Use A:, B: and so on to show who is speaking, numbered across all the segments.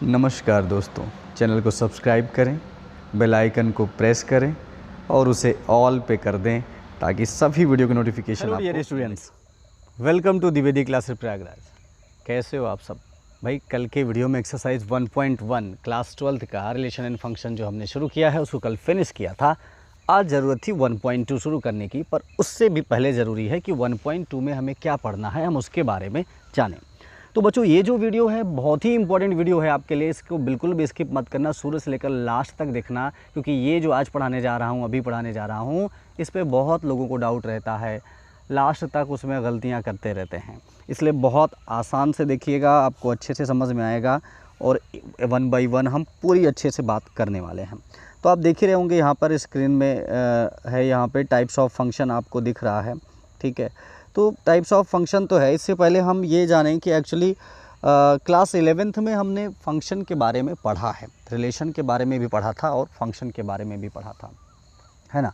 A: नमस्कार दोस्तों, चैनल को सब्सक्राइब करें, बेल आइकन को प्रेस करें और उसे ऑल पे कर दें ताकि सभी वीडियो की नोटिफिकेशन आपको।
B: Dear students, welcome to Dwivedi classes Prayagraj. कैसे हो आप सब? भाई कल के वीडियो में एक्सरसाइज 1.1 क्लास 12 का रिलेशन एंड फंक्शन जो हमने शुरू किया है उसको कल फिनिश किया था। आज ज़रूरत थी 1.2 शुरू करने की, पर उससे भी पहले ज़रूरी है कि 1.2 में हमें क्या पढ़ना है, हम उसके बारे में जानें। तो बच्चों, ये जो वीडियो है बहुत ही इंपॉर्टेंट वीडियो है आपके लिए। इसको बिल्कुल भी स्किप मत करना, शुरू से लेकर लास्ट तक देखना, क्योंकि ये जो आज पढ़ाने जा रहा हूँ, अभी पढ़ाने जा रहा हूँ, इस पे बहुत लोगों को डाउट रहता है, लास्ट तक उसमें गलतियाँ करते रहते हैं। इसलिए बहुत आसान से देखिएगा, आपको अच्छे से समझ में आएगा और 1 बाय 1 हम पूरी अच्छे से बात करने वाले हैं। तो आप देख ही रहे होंगे यहाँ पर स्क्रीन में है, यहाँ पे टाइप्स ऑफ फंक्शन आपको दिख रहा है। ठीक है, तो टाइप्स ऑफ फंक्शन तो है। इससे पहले हम ये जानें कि एक्चुअली क्लास 11th में हमने फंक्शन के बारे में पढ़ा है, रिलेशन के बारे में भी पढ़ा था और फंक्शन के बारे में भी पढ़ा था, है ना।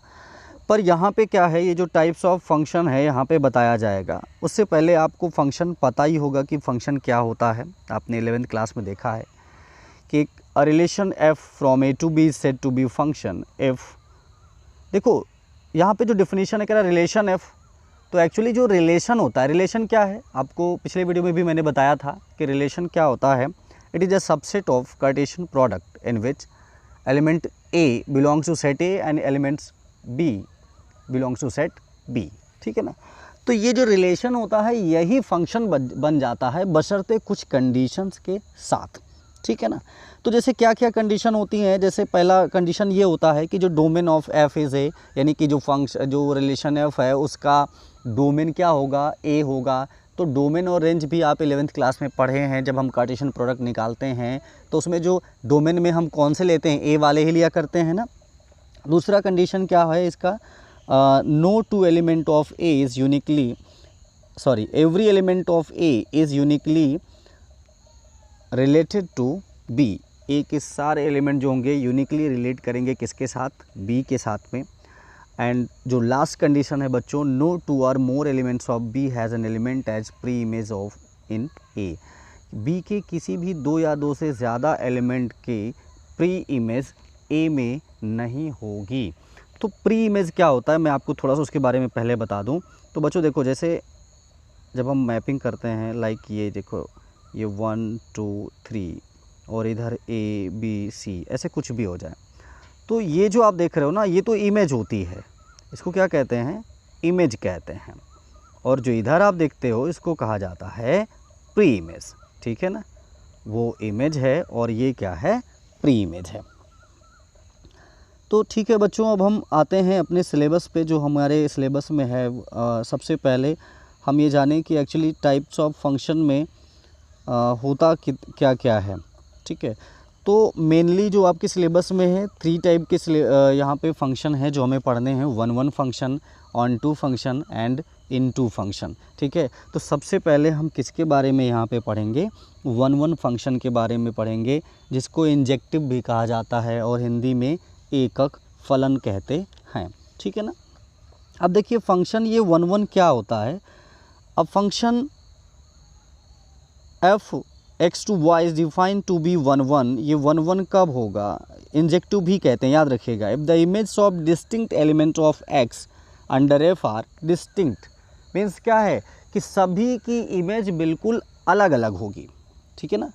B: पर यहाँ पे क्या है, ये जो टाइप्स ऑफ फंक्शन है यहाँ पे बताया जाएगा। उससे पहले आपको फंक्शन पता ही होगा कि फंक्शन क्या होता है। आपने 11th क्लास में देखा है कि a relation f from A to B is said to be function f. देखो यहाँ पे जो डिफिनीशन है कह रहा रिलेशन एफ, तो एक्चुअली जो रिलेशन होता है, रिलेशन क्या है आपको पिछले वीडियो में भी मैंने बताया था कि रिलेशन क्या होता है। It is a subset of Cartesian product in which element A belongs to set A and elements B belongs to set B. ठीक है ना। तो ये जो रिलेशन होता है यही फंक्शन बन जाता है, बशर्ते कुछ कंडीशंस के साथ। ठीक है ना। तो जैसे क्या क्या कंडीशन होती हैं, जैसे पहला कंडीशन ये होता है कि जो domain of F is a, यानी कि जो रिलेशन एफ है उसका डोमेन क्या होगा, ए होगा। तो डोमेन और रेंज भी आप 11th क्लास में पढ़े हैं। जब हम कार्टेशियन प्रोडक्ट निकालते हैं तो उसमें जो डोमेन में हम कौन से लेते हैं, ए वाले ही लिया करते हैं ना। दूसरा कंडीशन क्या है इसका, no two element of A is uniquely every element of A is uniquely related to B. A के सारे एलिमेंट जो होंगे यूनिकली रिलेट करेंगे किसके साथ, बी के साथ में। एंड जो लास्ट कंडीशन है बच्चों, नो टू और more elements of B has an element as pre image of in A. B के किसी भी दो या दो से ज़्यादा एलिमेंट के प्री इमेज ए में नहीं होगी। तो प्री इमेज क्या होता है, मैं आपको थोड़ा सा उसके बारे में पहले बता दूं। तो बच्चों देखो, जैसे जब हम मैपिंग करते हैं, लाइक ये देखो, ये 1 2 3 और इधर ए बी सी ऐसे कुछ भी हो जाए, तो ये जो आप देख रहे हो ना, ये तो इमेज होती है। इसको क्या कहते हैं, इमेज कहते हैं। और जो इधर आप देखते हो इसको कहा जाता है प्री इमेज। ठीक है ना, वो इमेज है और ये क्या है, प्री इमेज है। तो ठीक है बच्चों, अब हम आते हैं अपने सिलेबस पे। जो हमारे सिलेबस में है, सबसे पहले हम ये जानें कि एक्चुअली टाइप्स ऑफ फंक्शन में होता क्या क्या है। ठीक है, तो मेनली जो आपके सिलेबस में है 3 टाइप के यहाँ पे फंक्शन है जो हमें पढ़ने हैं, 1 function, onto function and into function. ठीक है, तो सबसे पहले हम किसके बारे में यहाँ पे पढ़ेंगे, 1 फंक्शन के बारे में पढ़ेंगे, जिसको इंजेक्टिव भी कहा जाता है और हिंदी में एकक फलन कहते हैं। ठीक है ना। अब देखिए फंक्शन ये 1 क्या होता है। अब function f x to y is defined to be 1 ये 1 कब होगा, इंजेक्टिव भी कहते हैं, याद रखिएगा। If the image of distinct element of x under F R distinct, means क्या है कि सभी की इमेज बिल्कुल अलग अलग होगी। ठीक है ना।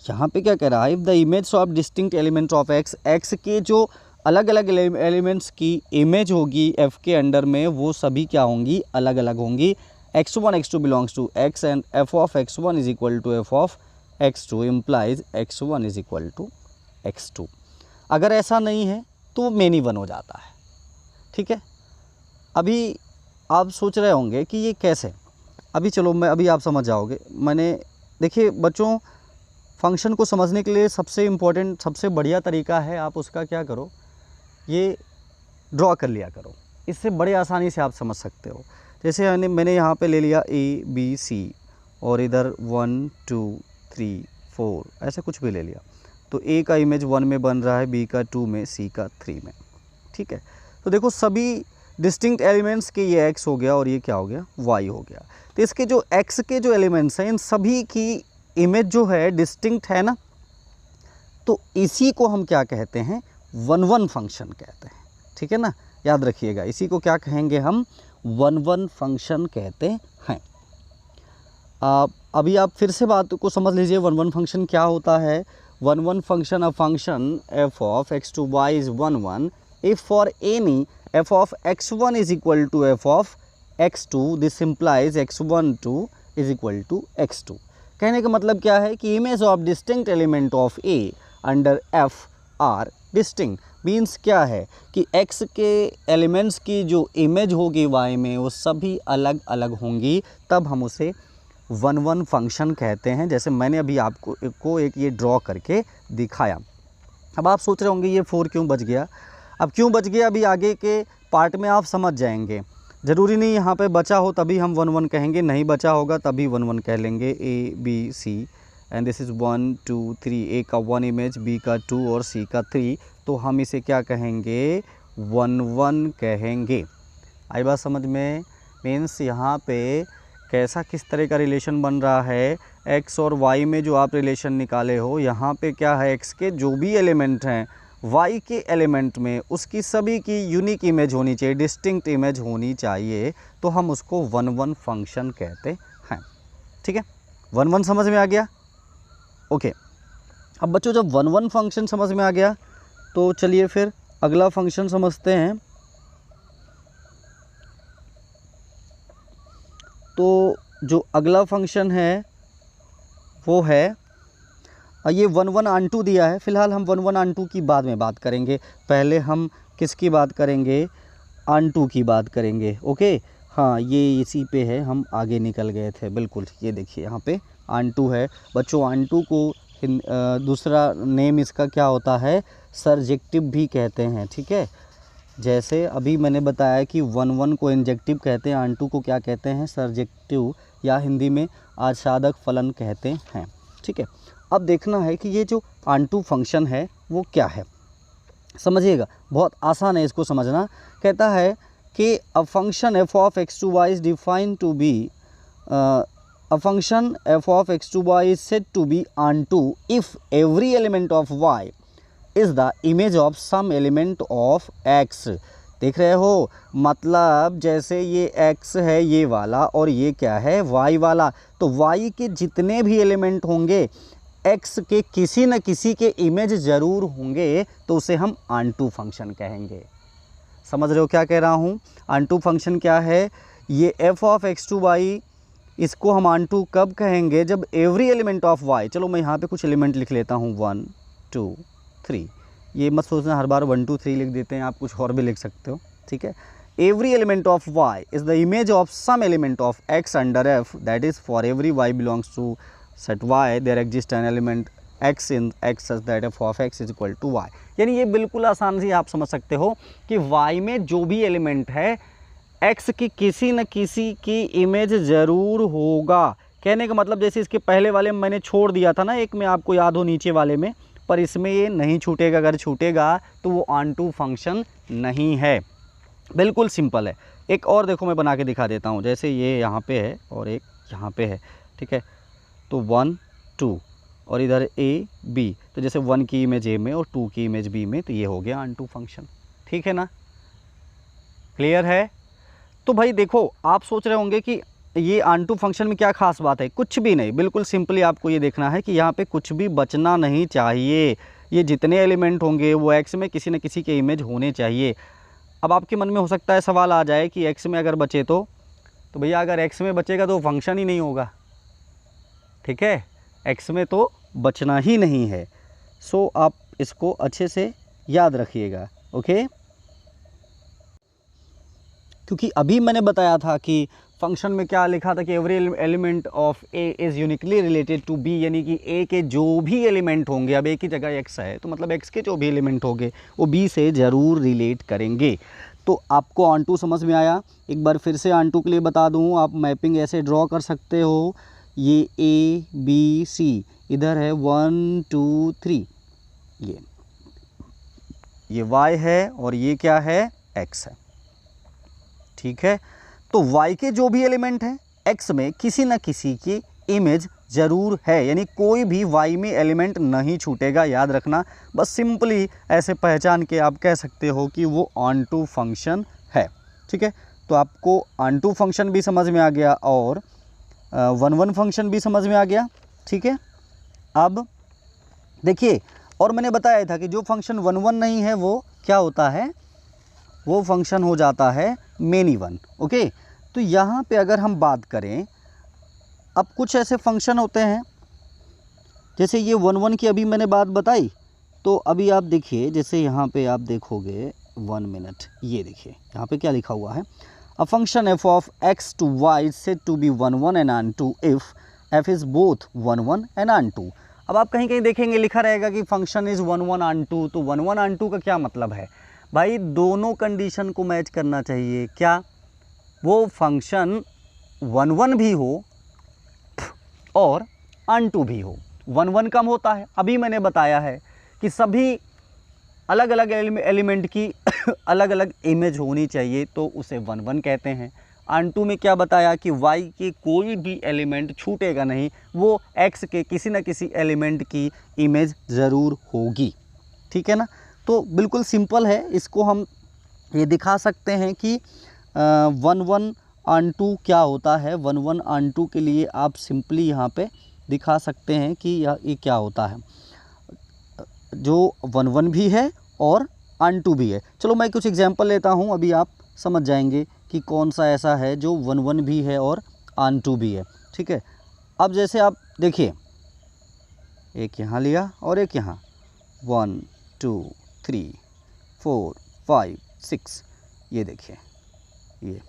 B: यहाँ पे क्या कह रहा है, if the image of distinct element of x, x के जो अलग अलग एलिमेंट्स की इमेज होगी एफ के अंडर में, वो सभी क्या होंगी, अलग अलग होंगी। x1 x2 belongs to x and f of x1 is equal to f of x2 implies x1 is equal to x2। अगर ऐसा नहीं है तो मेनी 1 हो जाता है। ठीक है, अभी आप सोच रहे होंगे कि ये कैसे, अभी चलो अभी आप समझ जाओगे। मैंने देखिए बच्चों, फंक्शन को समझने के लिए सबसे इम्पोर्टेंट, सबसे बढ़िया तरीका है, आप उसका क्या करो, ये ड्रॉ कर लिया करो, इससे बड़े आसानी से आप समझ सकते हो। जैसे मैंने यहाँ पे ले लिया ए बी सी और इधर 1 2 3 4 ऐसे कुछ भी ले लिया, तो ए का इमेज 1 में बन रहा है, बी का 2 में, सी का 3 में। ठीक है, तो देखो सभी डिस्टिंक्ट एलिमेंट्स के, ये x हो गया और ये क्या हो गया, y हो गया। तो इसके जो x के जो एलिमेंट्स हैं इन सभी की इमेज जो है डिस्टिंक्ट है ना, तो इसी को हम क्या कहते हैं, 1-1 फंक्शन कहते हैं, ठीक है ना, याद रखिएगा, इसी को क्या कहेंगे हम, 1-1 फंक्शन कहते हैं। अभी आप फिर से बात को समझ लीजिए, 1-1 फंक्शन क्या होता है। 1-1 function, a function f of x2y is 1-1 if for any f of x1 is equal to f of x2, this implies x12 is equal to x2। कहने का मतलब क्या है कि image of distinct element of a under f are distinct, means क्या है कि x के एलिमेंट्स की जो इमेज होगी y में वो सभी अलग अलग होंगी, तब हम उसे 1-1 फंक्शन कहते हैं। जैसे मैंने अभी आपको एक ये ड्रॉ करके दिखाया। अब आप सोच रहे होंगे ये 4 क्यों बच गया। अब क्यों बच गया अभी आगे के पार्ट में आप समझ जाएंगे। ज़रूरी नहीं यहाँ पे बचा हो तभी हम 1-1 कहेंगे, नहीं बचा होगा तभी 1-1 कह लेंगे। A B C and this is 1 2 3, A का 1 इमेज, B का 2 और C का 3, तो हम इसे क्या कहेंगे, 1-1 कहेंगे। आई बात समझ में। मीन्स यहाँ पे कैसा किस तरह का रिलेशन बन रहा है, x और y में जो आप रिलेशन निकाले हो, यहाँ पे क्या है, x के जो भी एलिमेंट हैं y के एलिमेंट में उसकी सभी की यूनिक इमेज होनी चाहिए, डिस्टिंक्ट इमेज होनी चाहिए, तो हम उसको 1-1 फंक्शन कहते हैं। ठीक है, 1-1 समझ में आ गया। ओके, अब बच्चों जब 1-1 फंक्शन समझ में आ गया तो चलिए फिर अगला फंक्शन समझते हैं। तो जो अगला फंक्शन है वो है, ये 1-1 ऑन2 दिया है। फ़िलहाल हम 1-1 ऑन2 की बाद में बात करेंगे, पहले हम किसकी बात करेंगे, ऑन2 की बात करेंगे। ओके, हाँ ये इसी पे है, हम आगे निकल गए थे, बिल्कुल। ये देखिए यहाँ पे ऑन2 है। बच्चों ऑन2 को दूसरा नेम इसका क्या होता है, सरजेक्टिव भी कहते हैं। ठीक है, जैसे अभी मैंने बताया कि 1-1 को इंजेक्टिव कहते हैं, ऑन2 को क्या कहते हैं, सरजेक्टिव, या हिंदी में आच्छादक फलन कहते हैं। ठीक है, अब देखना है कि ये जो ऑन2 फंक्शन है वो क्या है। समझिएगा, बहुत आसान है इसको समझना। कहता है कि a function f of x2y is defined to be a function f of x2y is said to be onto if every element of y is the image of some element of x। देख रहे हो, मतलब जैसे ये x है ये वाला और ये क्या है, y वाला, तो y के जितने भी एलिमेंट होंगे x के किसी न किसी के इमेज ज़रूर होंगे, तो उसे हम ऑन2 फंक्शन कहेंगे। समझ रहे हो क्या कह रहा हूँ। ऑन2 फंक्शन क्या है, ये f of x2y, इसको हम ऑन2 कब कहेंगे, जब एवरी एलिमेंट ऑफ y, चलो मैं यहाँ पे कुछ एलिमेंट लिख लेता हूँ, 1 2 3, ये मत सोचना हर बार 1 2 3 लिख देते हैं, आप कुछ और भी लिख सकते हो। ठीक है, every element of y is the image of some element of x under f, that is for every y belongs to set y there exist an element x in x such that f of x is equal to y। यानी ये बिल्कुल आसान से आप समझ सकते हो कि y में जो भी एलिमेंट है x की किसी न किसी की इमेज ज़रूर होगा। कहने का मतलब जैसे इसके पहले वाले में मैंने छोड़ दिया था ना, एक में आपको याद हो नीचे वाले में, पर इसमें ये नहीं छूटेगा। अगर छूटेगा तो वो ऑन2 फंक्शन नहीं है। बिल्कुल सिंपल है। एक और देखो मैं बना के दिखा देता हूँ, जैसे ये यहाँ पे है और एक यहाँ पे है। ठीक है, तो 1 2 और इधर a b, तो जैसे 1 की इमेज a में और 2 की इमेज b में, तो ये हो गया ऑन2 फंक्शन। ठीक है ना, क्लियर है। तो भाई देखो, आप सोच रहे होंगे कि ये ऑन2 फंक्शन में क्या खास बात है। कुछ भी नहीं, बिल्कुल सिंपली आपको ये देखना है कि यहाँ पे कुछ भी बचना नहीं चाहिए। ये जितने एलिमेंट होंगे वो x में किसी न किसी के इमेज होने चाहिए। अब आपके मन में हो सकता है सवाल आ जाए कि x में अगर बचे तो भैया अगर x में बचेगा तो फंक्शन ही नहीं होगा। ठीक है, x में तो बचना ही नहीं है। सो आप इसको अच्छे से याद रखिएगा। ओके, क्योंकि अभी मैंने बताया था कि फंक्शन में क्या लिखा था कि every element of a is uniquely related to b, यानी कि a के जो भी एलिमेंट होंगे, अब a की जगह x है तो मतलब x के जो भी एलिमेंट होंगे वो b से ज़रूर रिलेट करेंगे। तो आपको ऑन2 समझ में आया। एक बार फिर से ऑन2 के लिए बता दूँ, आप मैपिंग ऐसे ड्रॉ कर सकते हो, ये a b c, इधर है 1 2 3, ये y है और ये क्या है, x है। ठीक है, तो y के जो भी एलिमेंट हैं x में किसी न किसी की इमेज ज़रूर है, यानी कोई भी y में एलिमेंट नहीं छूटेगा, याद रखना। बस सिंपली ऐसे पहचान के आप कह सकते हो कि वो ऑन टू फंक्शन है, ठीक है। तो आपको ऑन टू फंक्शन भी समझ में आ गया और 1 फंक्शन भी समझ में आ गया, ठीक है। अब देखिए, और मैंने बताया था कि जो फंक्शन 1 नहीं है वो क्या होता है, वो फंक्शन हो जाता है मेनी वन, ओके। तो यहाँ पे अगर हम बात करें, अब कुछ ऐसे फंक्शन होते हैं जैसे ये 1 की अभी मैंने बात बताई, तो अभी आप देखिए, जैसे यहाँ पे आप देखोगे 1 मिनट, ये देखिए यहाँ पे क्या लिखा हुआ है, a function F of X to Y said to be 1 and onto if F is both 1 and onto. अब आप कहीं कहीं देखेंगे लिखा रहेगा कि फंक्शन इज़ 1 ऑन टू, तो 1 ऑन टू का क्या मतलब है भाई, दोनों कंडीशन को मैच करना चाहिए। क्या वो फंक्शन 1 भी हो और ऑन टू भी हो। 1 कम होता है, अभी मैंने बताया है कि सभी अलग अलग एलिमेंट की अलग अलग इमेज होनी चाहिए, तो उसे 1 कहते हैं। ऑन टू में क्या बताया कि y के कोई भी एलिमेंट छूटेगा नहीं, वो x के किसी न किसी एलिमेंट की इमेज ज़रूर होगी, ठीक है ना। तो बिल्कुल सिंपल है, इसको हम ये दिखा सकते हैं कि 1 ऑन टू क्या होता है। 1 ऑन टू के लिए आप सिंपली यहाँ पे दिखा सकते हैं कि ये क्या होता है, जो 1 भी है और ऑन टू भी है। चलो मैं कुछ एग्जांपल लेता हूँ, अभी आप समझ जाएंगे कि कौन सा ऐसा है जो 1 भी है और ऑन टू भी है, ठीक है। अब जैसे आप देखिए, एक यहाँ लिया और एक यहाँ, 1 2 3 4 5 6, ये देखिए ये।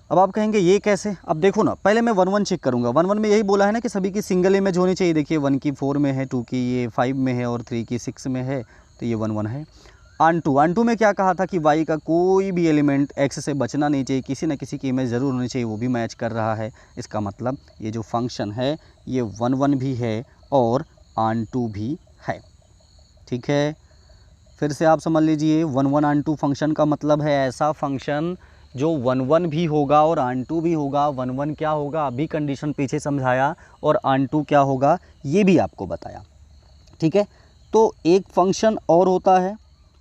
B: अब आप कहेंगे ये कैसे, अब देखो ना, पहले मैं 1 चेक करूँगा। 1 में यही बोला है ना कि सभी की सिंगल इमेज होनी चाहिए। देखिए 1 की 4 में है, 2 की ये 5 में है और 3 की 6 में है, तो ये 1 है। ऑन टू में क्या कहा था कि y का कोई भी एलिमेंट x से बचना नहीं चाहिए, किसी न किसी की इमेज ज़रूर होनी चाहिए, वो भी मैच कर रहा है। इसका मतलब ये जो फंक्शन है ये 1 भी है और ऑन टू भी है, ठीक है। फिर से आप समझ लीजिए, 1 ऑन टू फंक्शन का मतलब है ऐसा फंक्शन जो 1 भी होगा और ऑन टू भी होगा। 1 क्या होगा, अभी कंडीशन पीछे समझाया, और ऑन टू क्या होगा ये भी आपको बताया, ठीक है। तो एक फंक्शन और होता है,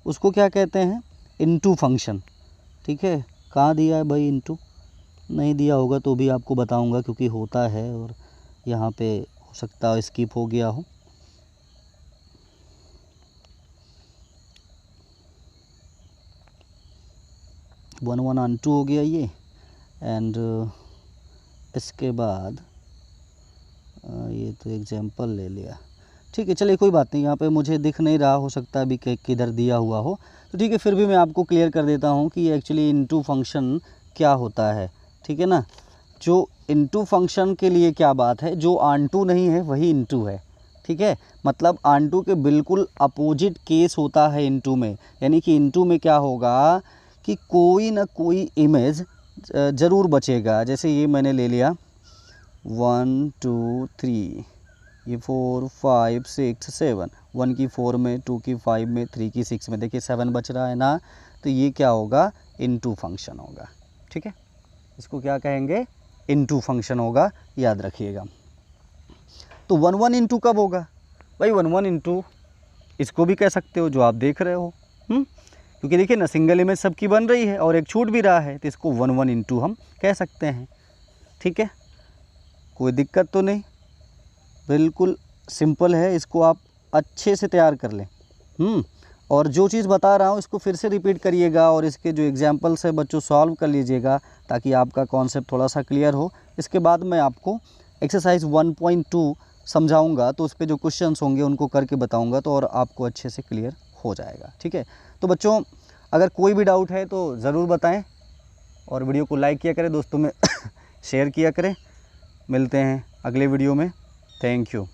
B: उसको क्या कहते हैं, इनटू फंक्शन, ठीक है। कहाँ दिया है भाई इनटू, नहीं दिया होगा तो भी आपको बताऊंगा, क्योंकि होता है और यहाँ पे हो सकता है स्किप हो गया हो। वन ऑन टू हो गया ये, एंड इसके बाद ये तो एग्जांपल ले लिया, ठीक है। चलिए कोई बात नहीं, यहाँ पे मुझे दिख नहीं रहा, हो सकता है अभी किधर दिया हुआ हो, तो ठीक है। फिर भी मैं आपको क्लियर कर देता हूँ कि एक्चुअली इनटू फंक्शन क्या होता है, ठीक है ना। जो इनटू फंक्शन के लिए क्या बात है, जो ऑन टू नहीं है वही इनटू है, ठीक है। मतलब ऑन टू के बिल्कुल अपोजिट केस होता है इनटू में, यानी कि इनटू में क्या होगा कि कोई ना कोई इमेज ज़रूर बचेगा। जैसे ये मैंने ले लिया 1 2 3, ये 4 5 6 7, 1 की 4 में, 2 की 5 में, 3 की 6 में, देखिए 7 बच रहा है ना, तो ये क्या होगा, इनटू फंक्शन होगा, ठीक है। इसको क्या कहेंगे, इनटू फंक्शन होगा, याद रखिएगा। तो 1 इंटू कब होगा भाई, 1 इंटू इसको भी कह सकते हो जो आप देख रहे हो, क्योंकि देखिए ना सिंगल इमेज सबकी बन रही है और एक छूट भी रहा है, तो इसको 1 इंटू हम कह सकते हैं, ठीक है। कोई दिक्कत तो नहीं, बिल्कुल सिंपल है, इसको आप अच्छे से तैयार कर लें। और जो चीज़ बता रहा हूँ इसको फिर से रिपीट करिएगा और इसके जो एग्जांपल्स है बच्चों सॉल्व कर लीजिएगा, ताकि आपका कॉन्सेप्ट थोड़ा सा क्लियर हो। इसके बाद मैं आपको एक्सरसाइज 1.2 समझाऊंगा, तो उस पर जो क्वेश्चंस होंगे उनको करके बताऊंगा, तो और आपको अच्छे से क्लियर हो जाएगा, ठीक है। तो बच्चों अगर कोई भी डाउट है तो ज़रूर बताएं और वीडियो को लाइक किया करें, दोस्तों में शेयर किया करें। मिलते हैं अगले वीडियो में, थैंक यू।